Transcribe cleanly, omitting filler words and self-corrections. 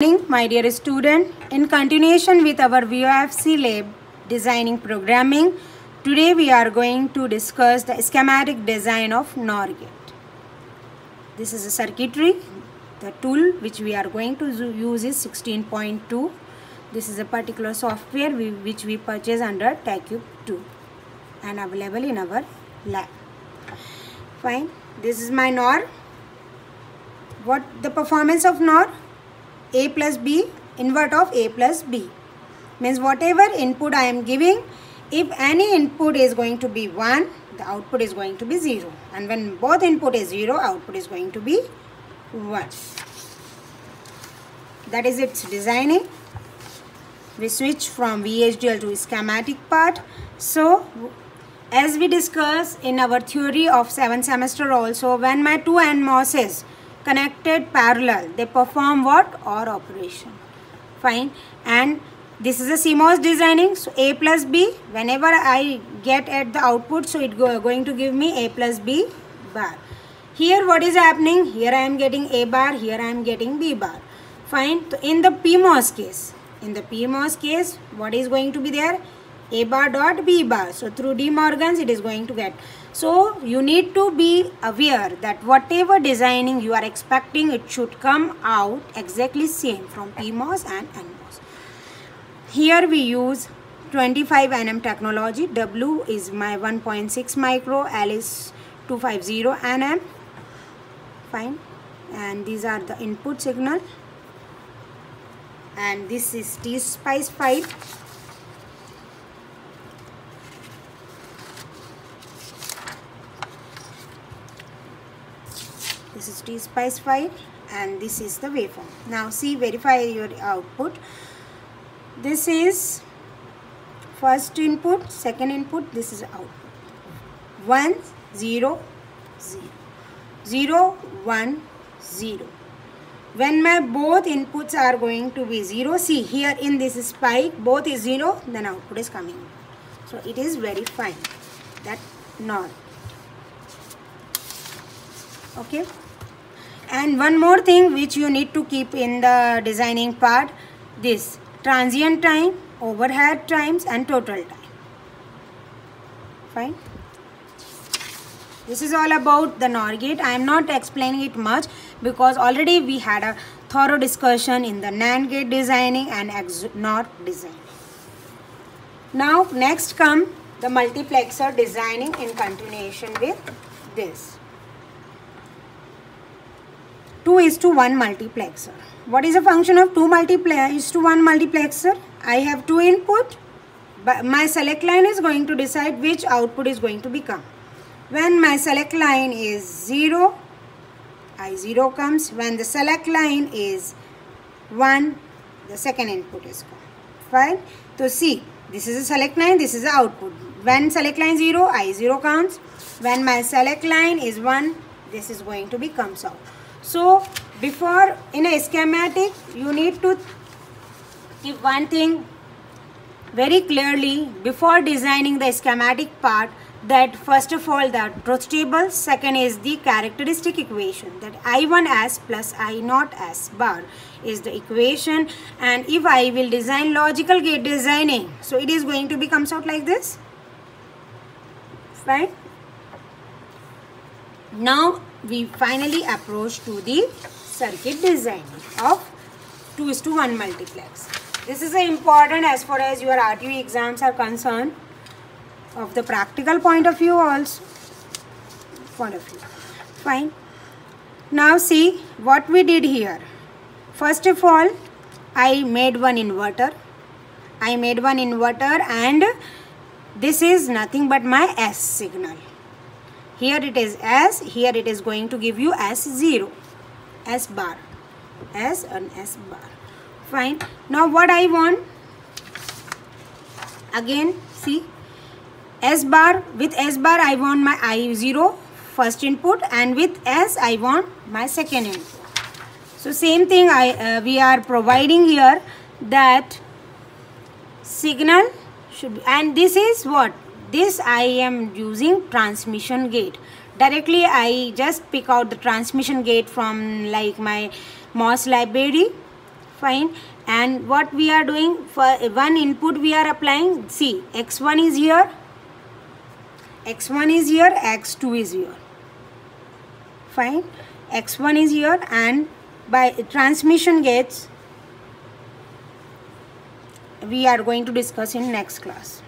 Morning, my dear student. In continuation with our VOFC lab designing programming, today we are going to discuss the schematic design of NOR gate. This is a circuitry. The tool which we are going to use is 16.2. This is a particular software which we purchase under TechCube 2 and available in our lab. Fine. This is my NOR. What the performance of NOR? A plus B, invert of A plus B. Means whatever input I am giving, if any input is going to be 1, the output is going to be 0. And when both input is 0, output is going to be 1. That is its designing. We switch from VHDL to schematic part. So, as we discussed in our theory of 7th semester also, when my two NMOSes connected parallel, they perform what? OR operation. Fine. And this is a CMOS designing. So A plus B, whenever I get at the output, so it going to give me A plus B bar. Here what is happening? Here I am getting A bar, here I am getting B bar. Fine. So in the PMOS case, what is going to be there? A bar dot B bar. So through De Morgan's it is going to get. So you need to be aware that whatever designing you are expecting, it should come out exactly same from PMOS and NMOS. Here we use 25 nm technology. W is my 1.6 micro, L is 250 nm. Fine. And these are the input signal. And this is T-Spice 5. This is T-Spice 5 and this is the waveform. Now see, verify your output. This is first input, second input, this is output. 1, 0, 0. 0, 1, 0. When my both inputs are going to be 0, see here in this spike, both is 0, then output is coming. So it is very fine. That NOR. Okay. And one more thing which you need to keep in the designing part, this transient time, overhead times and total time. Fine. This is all about the NOR gate. I am not explaining it much because already we had a thorough discussion in the NAND gate designing and NOR designing. Now next come the multiplexer designing in continuation with this. 2:1 multiplexer. What is a function of 2:1 multiplexer? I have two input, but my select line is going to decide which output is going to become. When my select line is 0, I0 comes. When the select line is 1, the second input is come. Fine. So see, this is a select line, this is the output. When select line 0, I0 comes. When my select line is 1, this is going to be comes out. So before in a schematic, you need to keep one thing very clearly before designing the schematic part, that first of all the truth table, second is the characteristic equation, that I1S plus I0S bar is the equation. And if I will design logical gate designing, so it is going to be comes out like this. Right? Now we finally approach to the circuit design of 2:1 multiplex. This is important as far as your RTE exams are concerned, of the practical point of view also. Fine. Now see what we did here. First of all, I made one inverter. And this is nothing but my S signal. Here it is S, here it is going to give you S0, S bar, S and S bar. Fine. Now what I want, again see, S bar, with S bar I want my I0 first input, and with S I want my second input. So same thing we are providing here, that signal should be, and this is what? This I am using transmission gate. Directly I just pick out the transmission gate from like my MOS library. Fine. And what we are doing, for one input we are applying, see, x1 is here, x1 is here, x2 is here. Fine. x1 is here, and by transmission gates we are going to discuss in next class.